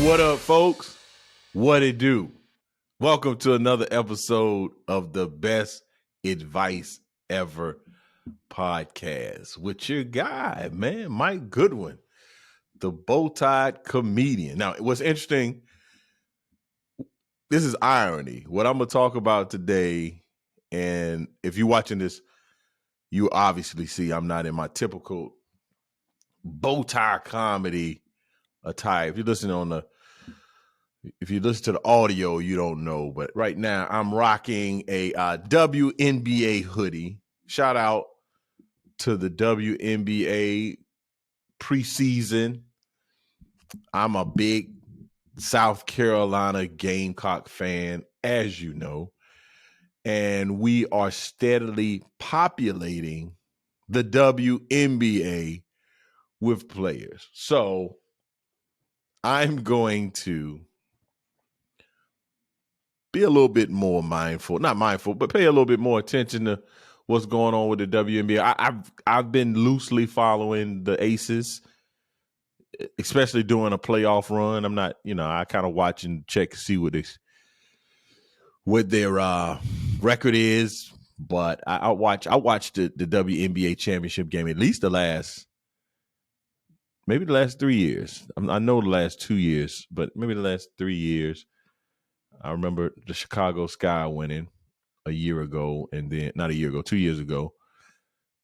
What up, folks? What it do? Welcome to another episode of the Best Advice Ever podcast with your guy, man, Mike Goodwin, the bow-tied comedian. Now, what's interesting, this is irony. What I'm going to talk about today, and if you're watching this, you obviously see I'm not in my typical bow-tie comedy attire. If you listen to the audio, you don't know. But right now, I'm rocking a WNBA hoodie. Shout out to the WNBA preseason. I'm a big South Carolina Gamecock fan, as you know. And we are steadily populating the WNBA with players. So I'm going to be a little bit more not mindful, but pay a little bit more attention to what's going on with the WNBA. I've been loosely following the Aces, especially doing a playoff run. I'm not, I kind of watch and check to see what their record is. But I watched the WNBA championship game at least maybe the last 3 years. I know the last 2 years, but maybe the last 3 years. I remember the Chicago Sky winning a year ago, and then not a year ago, 2 years ago.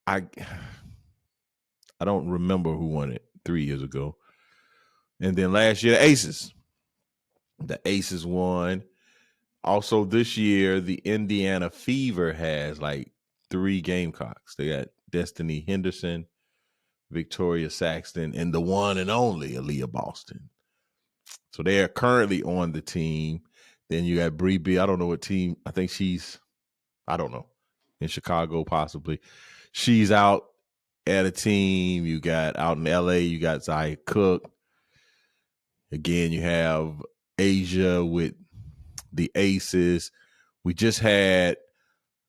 I don't remember who won it 3 years ago. And then last year, the Aces won. Also this year, the Indiana Fever has like 3 Gamecocks. They got Destiny Henderson, Victoria Saxton, and the one and only Aaliyah Boston. So they are currently on the team. Then you got Bree B. I don't know what team. I think I don't know, in Chicago possibly. She's out at a team. You got out in LA, you got Zaya Cook. Again, you have Asia with the Aces. We just had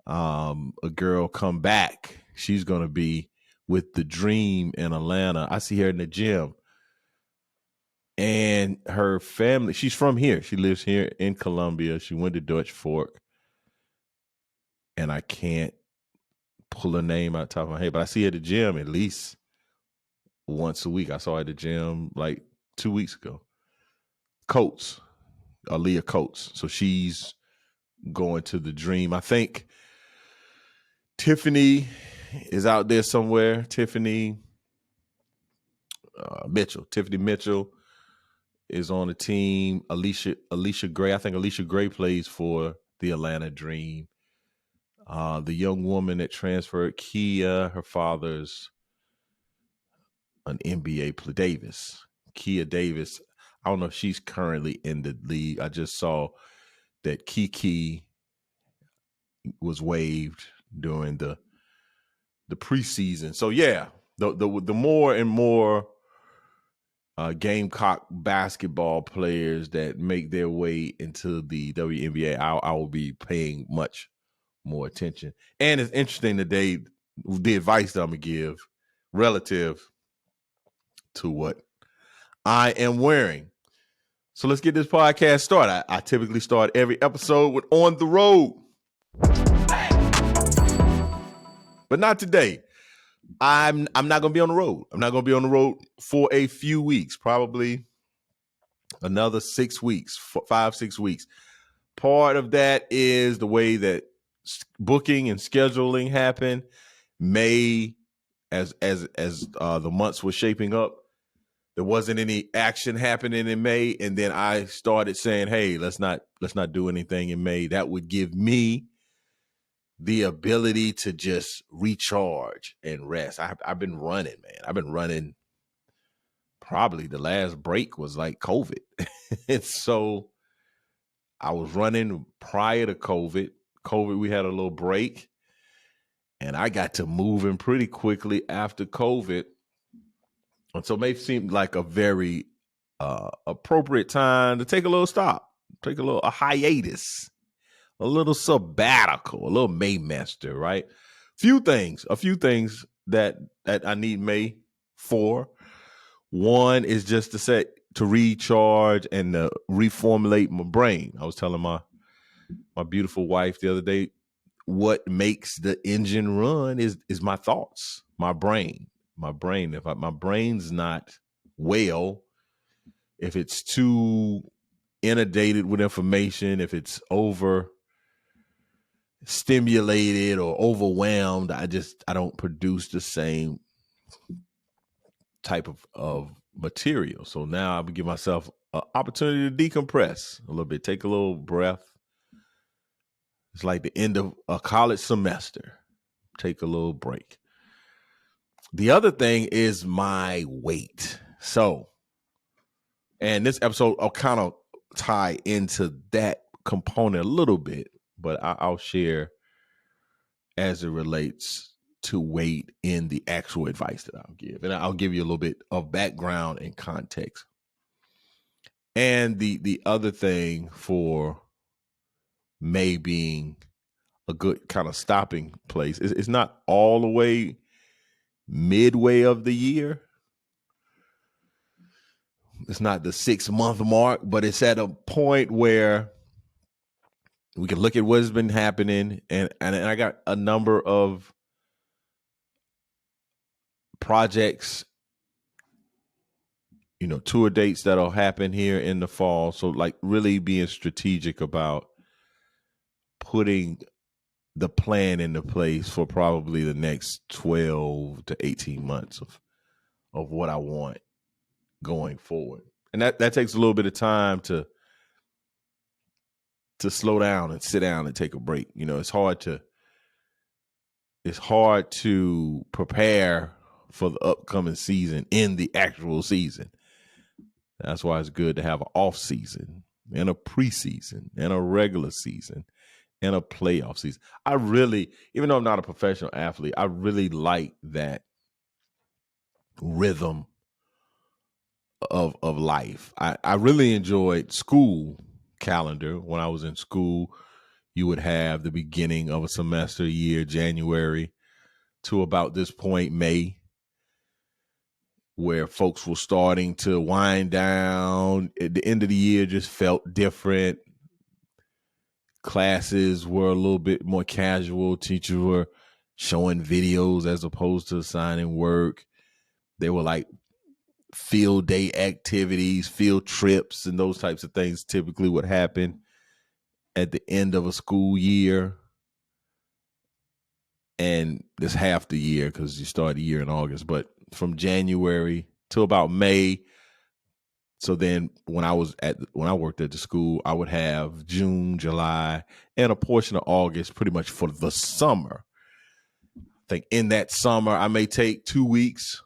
a girl come back. She's going to be with the Dream in Atlanta. I see her in the gym. And her family, she's from here. She lives here in Columbia. She went to Dutch Fork. And I can't pull her name out the top of my head, but I see her at the gym at least once a week. I saw her at the gym like 2 weeks ago. Aaliyah Coates. So she's going to the Dream. I think Tiffany is out there somewhere. Tiffany Mitchell is on the team. Alicia Gray. I think Alicia Gray plays for the Atlanta Dream. The young woman that transferred, Kia, her father's an NBA player, Kia Davis. I don't know if she's currently in the league. I just saw that Kiki was waived during the preseason. So yeah, the more and more Gamecock basketball players that make their way into the WNBA, I will be paying much more attention. And it's interesting today, the advice that I'm gonna give relative to what I am wearing. So let's get this podcast started. I typically start every episode with On the Road. But not today. I'm not gonna be on the road. I'm not gonna be on the road for a few weeks, probably another 6 weeks, 5-6 weeks. Part of that is the way that booking and scheduling happened. May, as the months were shaping up, there wasn't any action happening in May, and then I started saying, "Hey, let's not do anything in May." That would give me the ability to just recharge and rest. I've been running, man. I've been running. Probably the last break was like COVID, and so I was running prior to COVID. We had a little break, and I got to moving pretty quickly after COVID. And so it may seem like a very appropriate time to take a little stop, take a hiatus, a little sabbatical, a little Maymaster, right? A few things that I need May for. One is just to say, to recharge and to reformulate my brain. I was telling my beautiful wife the other day, what makes the engine run is my thoughts, my brain. If my brain's not well, if it's too inundated with information, if it's over stimulated or overwhelmed, I don't produce the same type of material. So now I give myself an opportunity to decompress a little bit, take a little breath. It's like the end of a college semester. Take a little break. The other thing is my weight. So, and this episode I'll kind of tie into that component a little bit, but I'll share as it relates to weight in the actual advice that I'll give. And I'll give you a little bit of background and context. And the other thing for May being a good kind of stopping place, it's not all the way midway of the year. It's not the 6 month mark, but it's at a point where we can look at what's been happening. And I got a number of projects, tour dates that'll happen here in the fall. So like really being strategic about putting the plan into place for probably the next 12 to 18 months of what I want going forward. And that takes a little bit of time to slow down and sit down and take a break. It's hard to prepare for the upcoming season in the actual season. That's why it's good to have an off season and a preseason and a regular season and a playoff season. I really, even though I'm not a professional athlete, I really like that rhythm of life. I really enjoyed school calendar. When I was in school, you would have the beginning of a semester year, January, to about this point, May, where folks were starting to wind down. At the end of the year just felt different. Classes were a little bit more casual. Teachers were showing videos as opposed to assigning work. They were like field day activities, field trips, and those types of things typically would happen at the end of a school year. And it's half the year because you start the year in August, but from January to about May. So then when I worked at the school, I would have June, July, and a portion of August pretty much for the summer. I think in that summer, I may take 2 weeks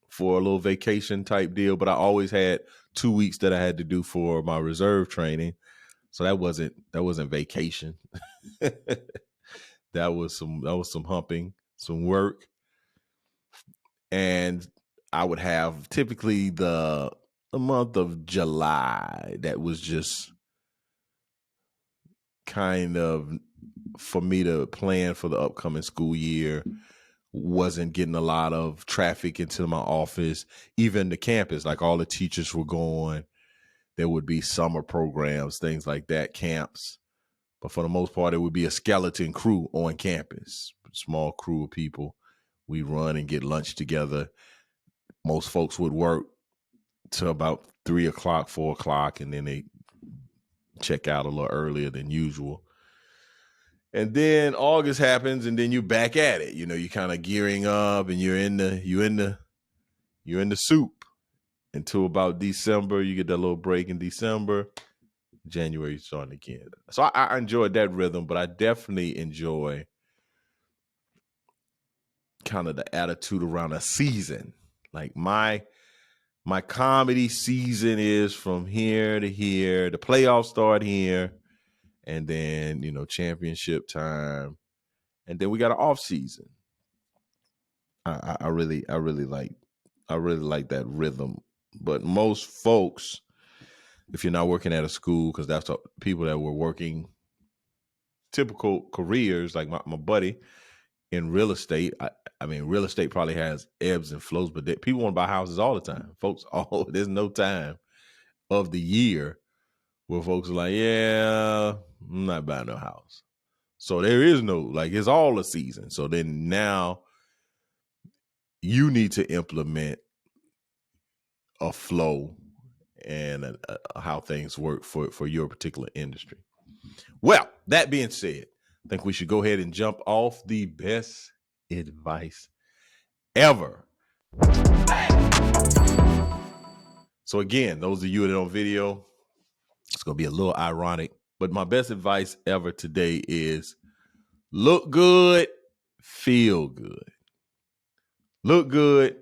for a little vacation type deal, but I always had 2 weeks that I had to do for my reserve training. So that wasn't vacation. That was some humping, some work. And I would have typically the month of July that was just kind of for me to plan for the upcoming school year. Wasn't getting a lot of traffic into my office, even the campus, like all the teachers were going. There would be summer programs, things like that, camps. But for the most part, it would be a skeleton crew on campus, small crew of people. We run and get lunch together. Most folks would work to about 3 o'clock, 4 o'clock, and then they check out a little earlier than usual. And then August happens, and then you're back at it. You're kind of gearing up, and you're in the soup until about December. You get that little break in December. January starting again. So I enjoyed that rhythm, but I definitely enjoy kind of the attitude around a season. Like my comedy season is from here to here. The playoffs start here, and then championship time, and then we got an off season. I really like that rhythm. But most folks, if you're not working at a school, because that's the people that were working typical careers, like my buddy, in real estate. I mean, real estate probably has ebbs and flows, but people want to buy houses all the time. Folks, there's no time of the year where folks are like, yeah, I'm not buying no house. So there is no, like, it's all a season. So then now you need to implement a flow and how things work for your particular industry. Well, that being said, I think we should go ahead and jump off the best advice ever. So again, those of you that are on video, it's going to be a little ironic, but my best advice ever today is look good, feel good. Look good,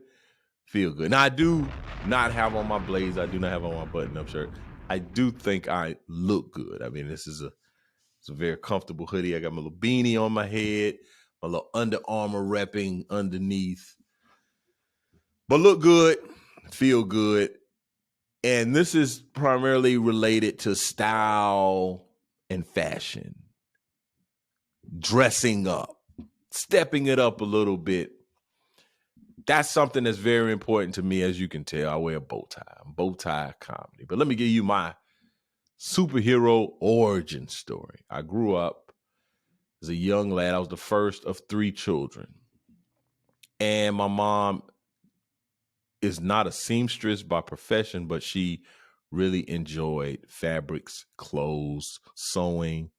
feel good. Now, I do not have on my blazer. I do not have on my button-up shirt. I do think I look good. I mean, it's a very comfortable hoodie. I got my little beanie on my head, my little Under Armour repping underneath. But look good, feel good. And this is primarily related to style and fashion. Dressing up, stepping it up a little bit. That's something that's very important to me. As you can tell, I wear a bow tie. I'm bow tie comedy. But let me give you my superhero origin story. I grew up as a young lad. I was the first of 3 children. And my mom is not a seamstress by profession, but she really enjoyed fabrics, clothes, sewing.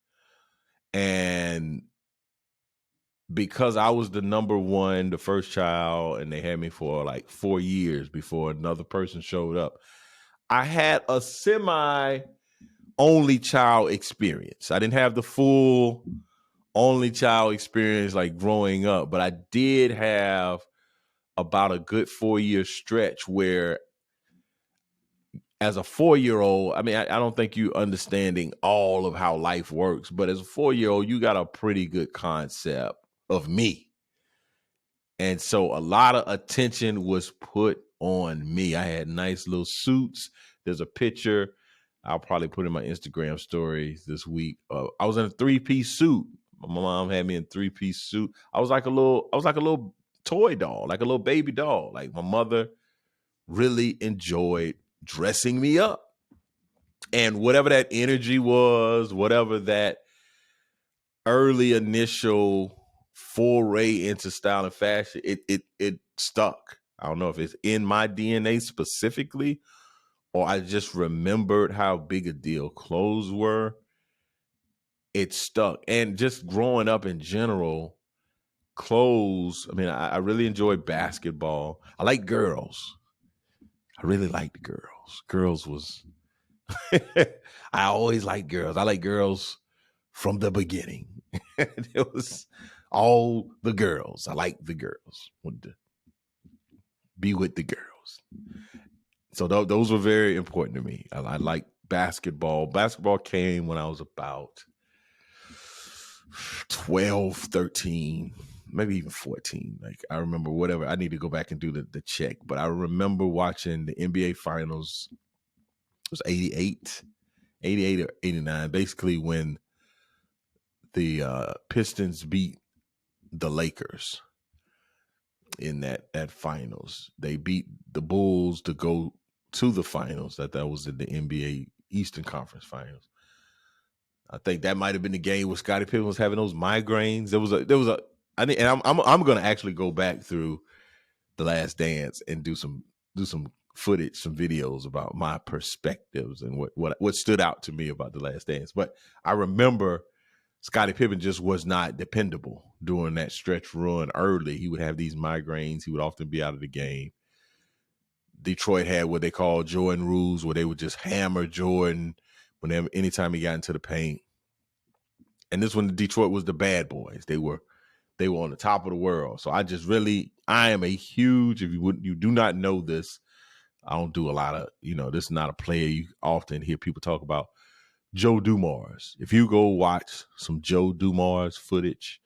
And because I was the number one, the first child, and they had me for like 4 years before another person showed up, I had a semi only child experience. I didn't have the full only child experience like growing up, but I did have about a good 4-year stretch where as a 4-year-old, I mean, I don't think you understanding all of how life works, but as a 4-year-old, you got a pretty good concept of me. And so a lot of attention was put on me. I had nice little suits. There's a picture I'll probably put in my Instagram stories this week. I was in a 3-piece suit. My mom had me in a 3-piece suit. I was like a little toy doll, like a little baby doll. Like my mother really enjoyed dressing me up. And whatever that energy was, whatever that early initial foray into style and fashion, it stuck. I don't know if it's in my DNA specifically, or I just remembered how big a deal clothes were. It stuck. And just growing up in general, clothes, I mean, I really enjoyed basketball. I like girls. I really liked girls. Girls was, I always liked girls. I like girls from the beginning. It was all the girls. I like the girls. Wanted to be with the girls. So those were very important to me. I like basketball. Basketball came when I was about 12, 13, maybe even 14. Like I remember whatever. I need to go back and do the check. But I remember watching the NBA Finals. It was 88 or 89, basically when the Pistons beat the Lakers in that finals. They beat the Bulls to go to the finals. That was in the NBA Eastern Conference Finals. I think that might have been the game where Scottie Pippen was having those migraines. There was a I think, and I'm going to actually go back through The Last Dance and do some footage, some videos about my perspectives and what stood out to me about The Last Dance. But I remember Scottie Pippen just was not dependable during that stretch run early. He would have these migraines. He would often be out of the game. Detroit had what they call Jordan rules, where they would just hammer Jordan anytime he got into the paint. And this when Detroit was the bad boys. They were on the top of the world. So I am a huge, if you do not know this, I don't do a lot of, this is not a player you often hear people talk about. Joe Dumars. If you go watch some Joe Dumars footage,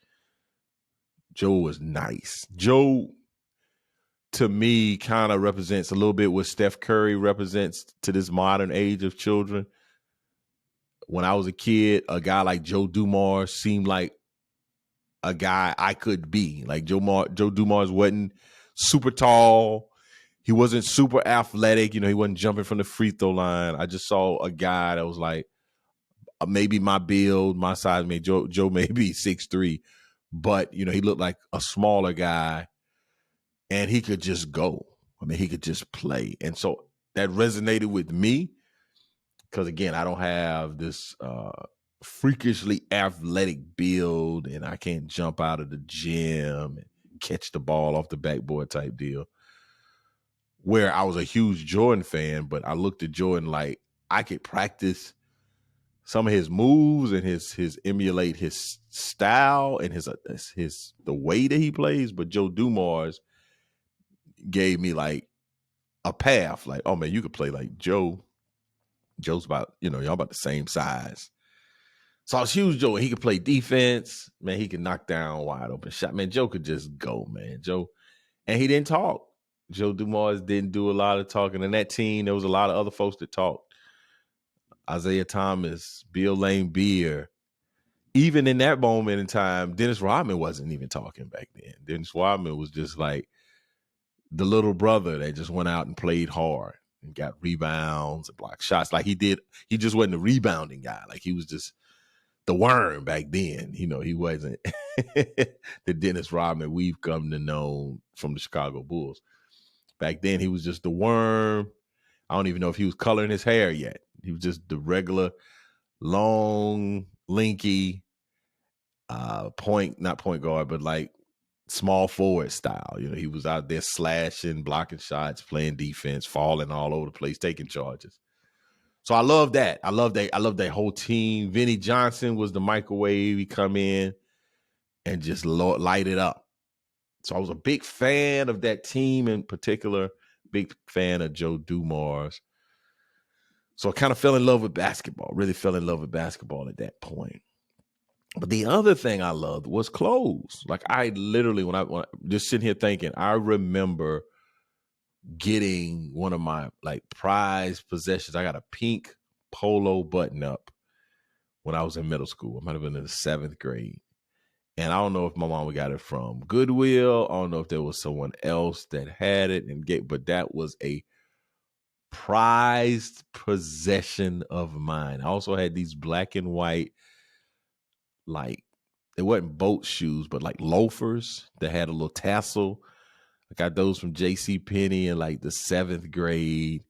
Joe was nice. Joe, to me, kind of represents a little bit what Steph Curry represents to this modern age of children. When I was a kid, a guy like Joe Dumars seemed like a guy I could be. Like Joe Dumars wasn't super tall. He wasn't super athletic. He wasn't jumping from the free throw line. I just saw a guy that was like maybe my build, my size. Maybe Joe may be 6'3", but he looked like a smaller guy, and he could just go. He could just play, and so that resonated with me because again, I don't have this freakishly athletic build, and I can't jump out of the gym and catch the ball off the backboard type deal. Where I was a huge Jordan fan, but I looked at Jordan like I could practice some of his moves and his emulate his style and his the way that he plays. But Joe Dumars gave me like a path. Like, oh man, you could play like Joe. Joe's about y'all about the same size. So I was huge Joe, and he could play defense. Man, he could knock down wide open shot. Man, Joe could just go, man. Joe, and he didn't talk. Joe Dumars didn't do a lot of talking. And that team, there was a lot of other folks that talked. Isaiah Thomas, Bill Lane Beer. Even in that moment in time, Dennis Rodman wasn't even talking back then. Dennis Rodman was just like the little brother that just went out and played hard and got rebounds and blocked shots like he did. He just wasn't a rebounding guy. Like he was just the worm back then. He wasn't the Dennis Rodman we've come to know from the Chicago Bulls. Back then, he was just the worm. I don't even know if he was coloring his hair yet. He was just the regular, long, lanky, not point guard, but like small forward style. He was out there slashing, blocking shots, playing defense, falling all over the place, taking charges. So I love that. I love that whole team. Vinnie Johnson was the microwave. He come in and just light it up. So I was a big fan of that team in particular, big fan of Joe Dumars. So I kind of fell in love with basketball, really fell in love with basketball at that point. But the other thing I loved was clothes. Like I literally, when I just sitting here thinking, I remember getting one of my like prized possessions. I got a pink polo button up when I was in middle school. I might have been in the 7th grade. And I don't know if my mom got it from Goodwill. I don't know if there was someone else that had it but that was a prized possession of mine. I also had these black and white, like it wasn't boat shoes, but like loafers that had a little tassel. I got those from JCPenney in like the 7th grade.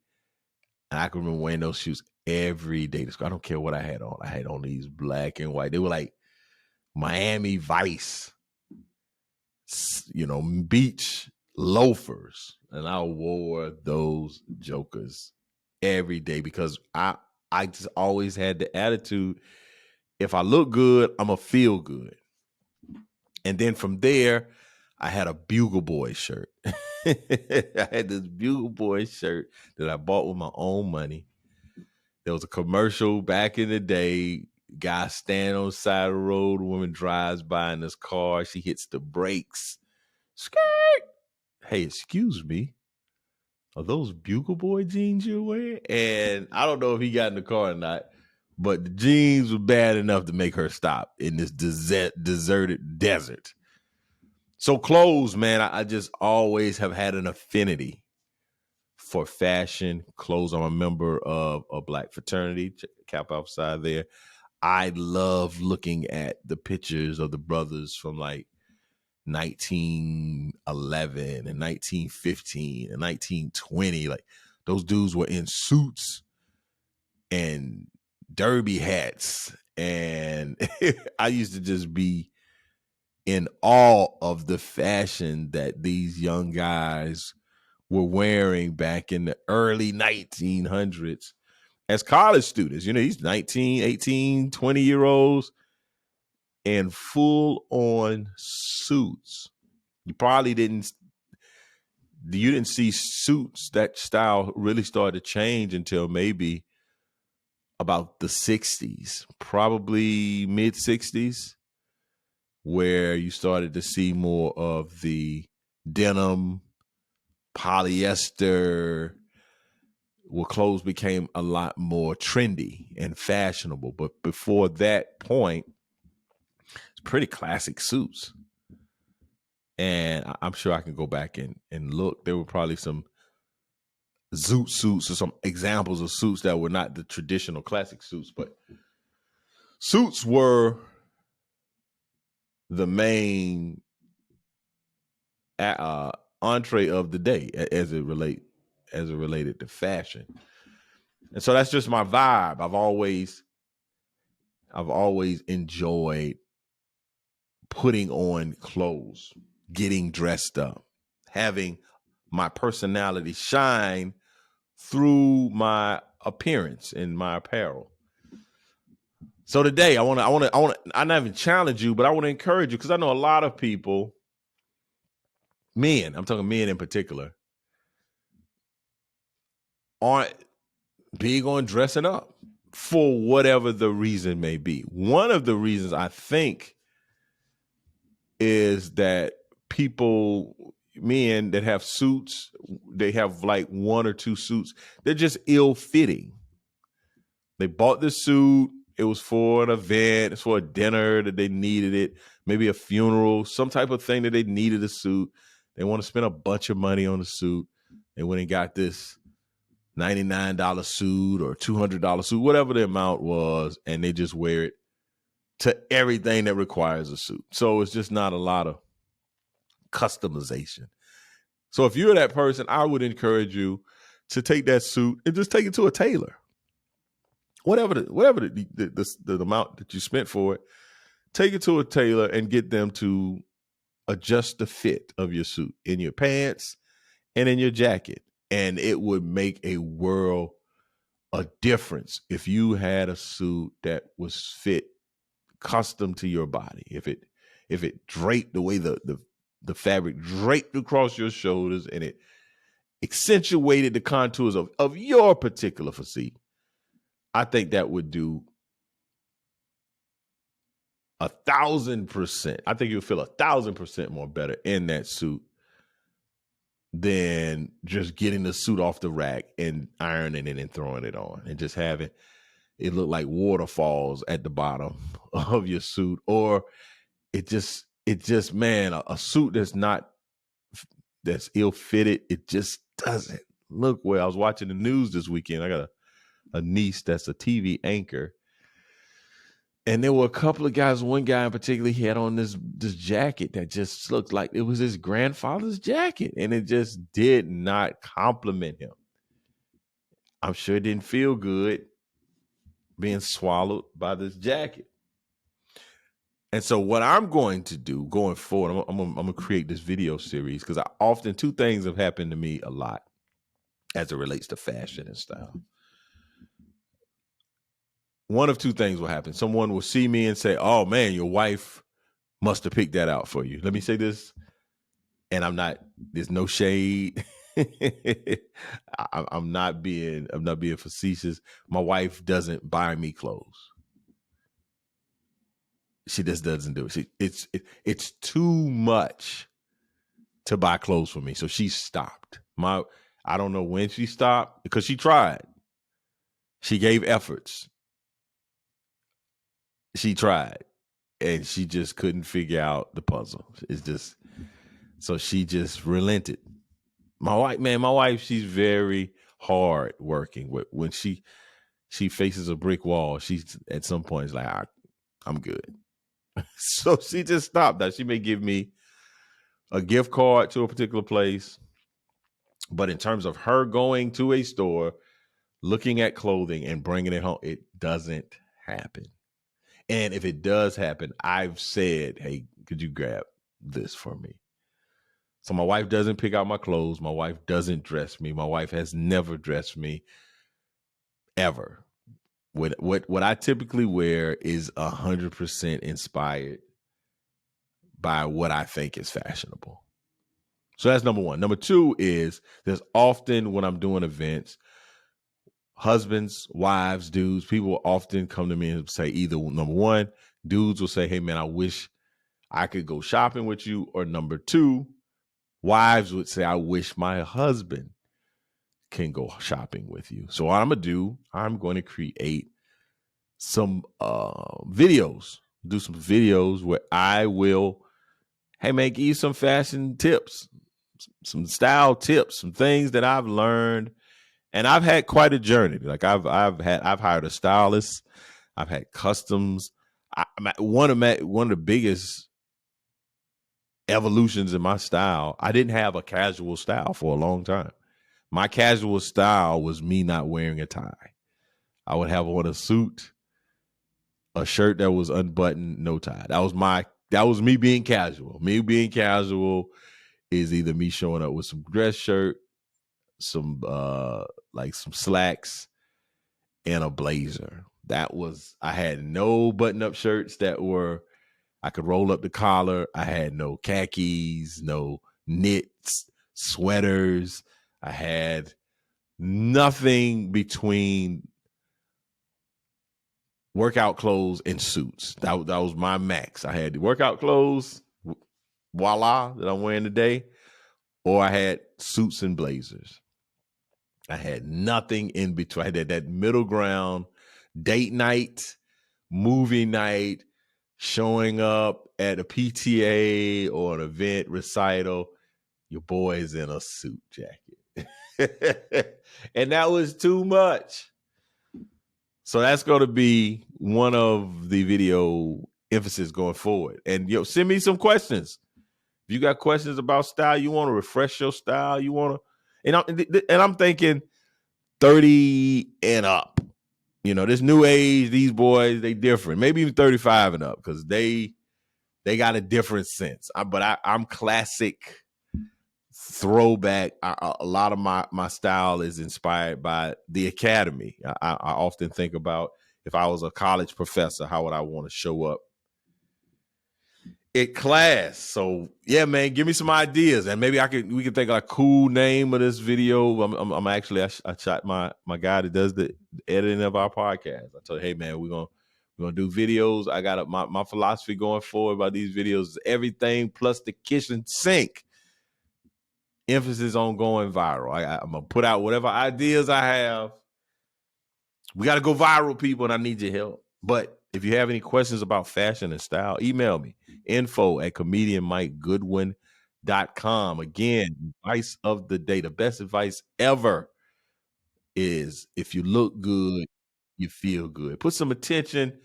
And I can remember wearing those shoes every day to school. I don't care what I had on. I had on these black and white. They were like Miami Vice, beach loafers. And I wore those jokers every day because I just always had the attitude, if I look good, I'm going to feel good. And then from there, I had a Bugle Boy shirt. I had this Bugle Boy shirt that I bought with my own money. There was a commercial back in the day. Guy standing on the side of the road. A woman drives by in this car. She hits the brakes. Skirt. Hey, excuse me. Are those Bugle Boy jeans you're wearing? And I don't know if he got in the car or not, but the jeans were bad enough to make her stop in this deserted desert. So clothes, man, I just always have had an affinity for fashion. Clothes. I'm a member of a black fraternity. Cap outside there. I love looking at the pictures of the brothers from like 1911 and 1915 and 1920. Like those dudes were in suits and derby hats. And I used to just be in awe of the fashion that these young guys were wearing back in the early 1900s as college students. These 19, 18, 20-year-olds in full-on suits. You didn't see suits, that style really started to change until maybe about the 60s, probably mid-60s, where you started to see more of the denim, polyester, where clothes became a lot more trendy and fashionable. But before that point, pretty classic suits. And I'm sure I can go back and look. There were probably some zoot suits or some examples of suits that were not the traditional classic suits, but suits were the main entree of the day as it related to fashion. And so that's just my vibe. I've always enjoyed putting on clothes, getting dressed up, having my personality shine through my appearance and my apparel. So today I not even challenge you, but I want to encourage you, because I know a lot of people, men, I'm talking men in particular, aren't big on dressing up for whatever the reason may be. One of the reasons I think is that men that have suits, they have like one or two suits, they're just ill-fitting. They bought the suit, it was for an event, it's for a dinner that they needed it, maybe a funeral, some type of thing that they needed a suit. They want to spend a bunch of money on the suit. They went and got this $99 suit or $200 suit, whatever the amount was, and they just wear it to everything that requires a suit. So it's just not a lot of customization. So if you're that person, I would encourage you to take that suit and just take it to a tailor. Whatever the amount that you spent for it, take it to a tailor and get them to adjust the fit of your suit in your pants and in your jacket. And it would make a world of difference if you had a suit that was fit custom to your body. If it draped the way the fabric draped across your shoulders and it accentuated the contours of your particular physique, I think that would do 1,000%. I think you'll feel 1,000% more better in that suit than just getting the suit off the rack and ironing it and throwing it on and just having it look like waterfalls at the bottom of your suit. Or it just man, a suit that's ill-fitted, it just doesn't look well. I was watching the news this weekend. I got a niece that's a TV anchor, and there were a couple of guys. One guy in particular, he had on this jacket that just looked like it was his grandfather's jacket, and it just did not compliment him. I'm sure it didn't feel good being swallowed by this jacket. And so what I'm going to do going forward, I'm going to create this video series, because two things have happened to me a lot as it relates to fashion and style. One of two things will happen. Someone will see me and say, "Oh man, your wife must have picked that out for you." Let me say this, and there's no shade. I'm not being facetious. My wife doesn't buy me clothes. She just doesn't do it. It's too much to buy clothes for me. So she stopped. I don't know when she stopped, because she tried. She gave efforts. She tried, and she just couldn't figure out the puzzle. So she just relented. My wife, she's very hard working. When she faces a brick wall, she's at some point is like, I'm good. So she just stopped. Now she may give me a gift card to a particular place, but in terms of her going to a store, looking at clothing and bringing it home, it doesn't happen. And if it does happen, I've said, "Hey, could you grab this for me?" So my wife doesn't pick out my clothes. My wife doesn't dress me. My wife has never dressed me ever. What I typically wear is 100% inspired by what I think is fashionable. So that's number one. Number two is there's often, when I'm doing events, husbands, wives, dudes, people will often come to me and say either, number one, dudes will say, "Hey man, I wish I could go shopping with you." Or number two, wives would say, "I wish my husband can go shopping with you." So what I'm going to do, I'm going to create some videos do some videos where I will, hey man, give you some fashion tips, some style tips, some things that I've learned. And I've had quite a journey. Like I've hired a stylist. I've had customs. One of the biggest evolutions in my style. I didn't have a casual style for a long time. My casual style was me not wearing a tie. I would have on a suit, a shirt that was unbuttoned, no tie. That was me being casual. Me being casual is either me showing up with some dress shirt, some some slacks, and a blazer. I had no button-up shirts I could roll up the collar. I had no khakis, no knits, sweaters. I had nothing between workout clothes and suits. That was my max. I had the workout clothes, voila, that I'm wearing today, or I had suits and blazers. I had nothing in between. I had that middle ground, date night, movie night, showing up at a PTA or an event recital. Your boy's in a suit jacket. And that was too much. So that's going to be one of the video emphasis going forward. And send me some questions. If you got questions about style, you want to refresh your style, you want to, and I'm thinking 30 and up. This new age, these boys, they different. Maybe even 35 and up because they got a different sense. I'm classic throwback. A lot of my style is inspired by the academy. I often think about if I was a college professor, how would I want to show up at class? So yeah, man, give me some ideas, and maybe we can think of a cool name of this video. I'm actually I shot my guy that does the editing of our podcast. I told him, hey man, we're gonna do videos. I got my philosophy going forward about these videos is everything plus the kitchen sink. Emphasis on going viral. I'm gonna put out whatever ideas I have. We got to go viral, people, and I need your help. But if you have any questions about fashion and style, email me, info@comedianmikegoodwin.com. Again, advice of the day. The best advice ever is if you look good, you feel good. Put some attention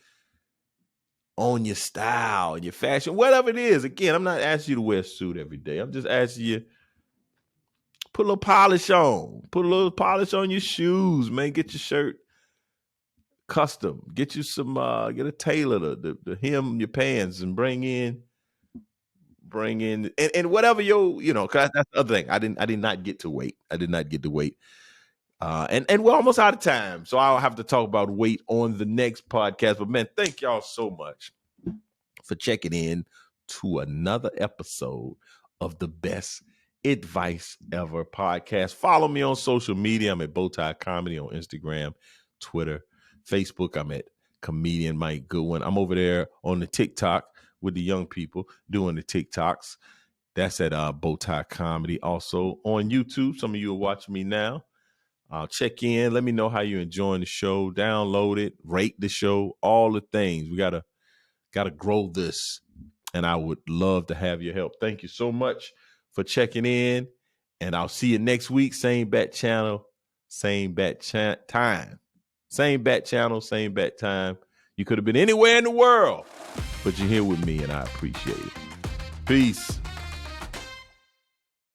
on your style and your fashion, whatever it is. Again, I'm not asking you to wear a suit every day. I'm just asking you, put a little polish on. Put a little polish on your shoes, man. Get your shirt custom. Get you some get a tailor to hem your pants and bring in and whatever cause that's the other thing. I did not get to weight. And we're almost out of time. So I'll have to talk about weight on the next podcast. But man, thank y'all so much for checking in to another episode of the Best Advice Ever podcast. Follow me on social media. I'm at Bowtie Comedy on Instagram, Twitter, Facebook. I'm at Comedian Mike Goodwin. I'm over there on the TikTok with the young people doing the TikToks. That's at Bowtie Comedy. Also on YouTube. Some of you are watching me now. Check in. Let me know how you're enjoying the show. Download it. Rate the show. All the things. We gotta grow this, and I would love to have your help. Thank you so much for checking in, and I'll see you next week. Same bat channel, same bat time. Same bat channel, same bat time. You could have been anywhere in the world, but you're here with me, and I appreciate it. Peace.